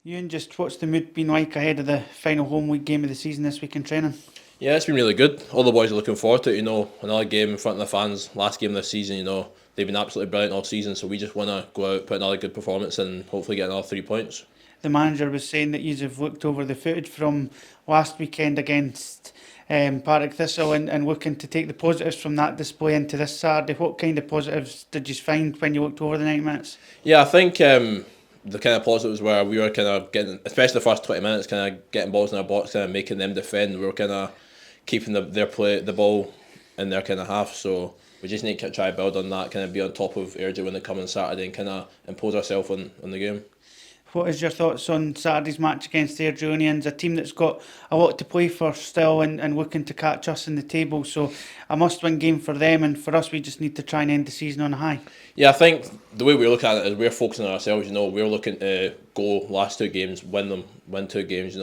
Ewan, just what's the mood been like ahead of the final home week game of the season this week in training? Yeah, it's been really good. All the boys are looking forward to it. Another game in front of the fans. Last game this season. They've been absolutely brilliant all season. So we just want to go out, put another good performance, and hopefully get another 3 points. The manager was saying that you have looked over the footage from last weekend against Partick Thistle and looking to take the positives from that display into this Saturday. What kind of positives did you find when you looked over the 90 minutes? Yeah, I think the kind of positives where we were kind of getting, especially the first 20 minutes, kind of getting balls in our box, kind of making them defend. We were kind of keeping the ball in their kind of half. So we just need to try to build on that, kind of be on top of Airdrie when they come on Saturday and kind of impose ourselves on the game. What is your thoughts on Saturday's match against the Airdrieonians, a team that's got a lot to play for still and looking to catch us in the table? So a must-win game for them, and for us, we just need to try and end the season on a high. Yeah, I think the way we look at it is we're focusing on ourselves. We're looking to go last 2 games, win them, win 2 games.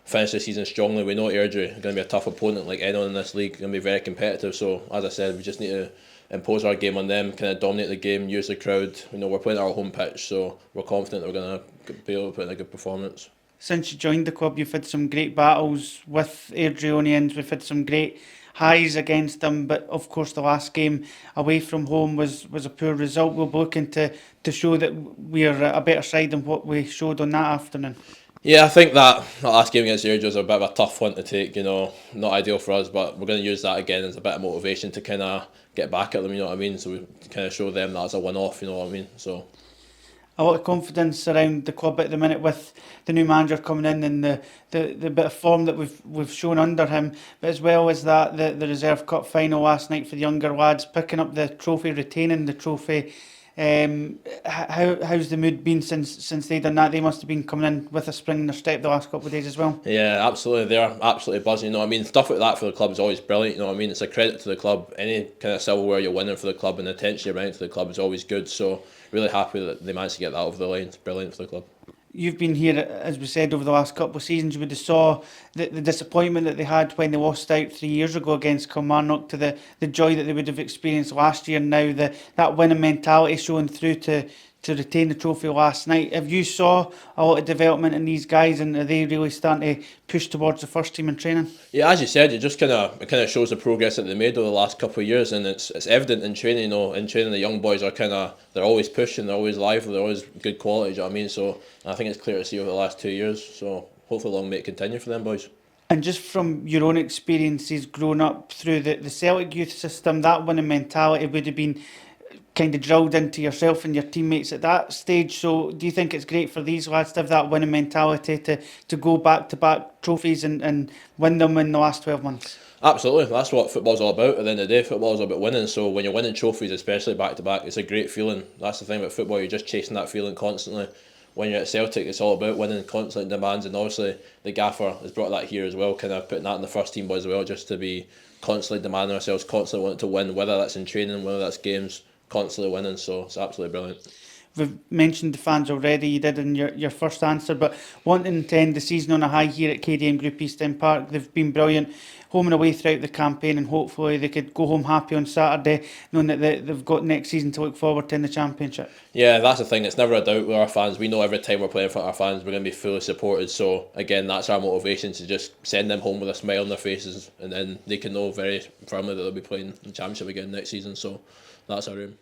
Finish the season strongly. We know Airdrie are going to be a tough opponent like anyone in this league. Going to be very competitive. So as I said, we just need to impose our game on them, kind of dominate the game, use the crowd. We're playing our home pitch, so we're confident that we're going to be able to put in a good performance. Since you joined the club, you've had some great battles with Airdrieonians. We've had some great highs against them, but of course the last game away from home was a poor result. We'll be looking to show that we are a better side than what we showed on that afternoon. Yeah, I think that last game against Airdrie was a bit of a tough one to take. Not ideal for us, but we're going to use that again as a bit of motivation to kind of get back at them. You know what I mean? So we kind of show them that it's a one-off. You know what I mean? So A lot of confidence around the club at the minute with the new manager coming in and the bit of form that we've shown under him, but as well as that, the Reserve Cup final last night for the younger lads, picking up the trophy, retaining the trophy. How's the mood been since they done that? They must have been coming in with a spring in their step the last couple of days as well. yeah, absolutely, they're absolutely buzzing. You know what I mean? Stuff like that for the club is always brilliant. You know what I mean? It's a credit to the club. Any kind of silverware you're winning for the club and the attention you're bringing to the club is always good. So really happy that they managed to get that over the line. It's brilliant for the club. You've been here, as we said, over the last couple of seasons. You would have saw the disappointment that they had when they lost out 3 years ago against Kilmarnock to the joy that they would have experienced last year. Now that winning mentality showing through to retain the trophy last night. Have you saw a lot of development in these guys, and are they really starting to push towards the first team in training? Yeah, as you said, it kind of shows the progress that they made over the last couple of years, and it's evident in training. In training, the young boys are they're always pushing, they're always lively, they're always good quality. Do you know what I mean? So I think it's clear to see over the last 2 years. So hopefully, long may it continue for them boys. And just from your own experiences growing up through the Celtic youth system, that winning mentality would have been kind of drilled into yourself and your teammates at that stage. So do you think it's great for these lads to have that winning mentality to go back to back trophies and win them in the last 12 months? Absolutely, that's what football's all about. At the end of the day, football's all about winning. So when you're winning trophies, especially back to back, it's a great feeling. That's the thing about football. You're just chasing that feeling constantly. When you're at Celtic, it's all about winning constant demands, and obviously the gaffer has brought that here as well. Kind of putting that in the first team boys as well, just to be constantly demanding ourselves, constantly wanting to win, whether that's in training, whether that's games, constantly winning. So it's absolutely brilliant. We've mentioned the fans already, you did in your first answer, but wanting to end the season on a high here at KDM Group East End Park, they've been brilliant home and away throughout the campaign, and hopefully they could go home happy on Saturday, knowing that they've got next season to look forward to in the Championship. Yeah, that's the thing. It's never a doubt with our fans. We know every time we're playing for our fans, we're going to be fully supported. So again, that's our motivation, to just send them home with a smile on their faces, and then they can know very firmly that they'll be playing the Championship again next season. So that's our aim.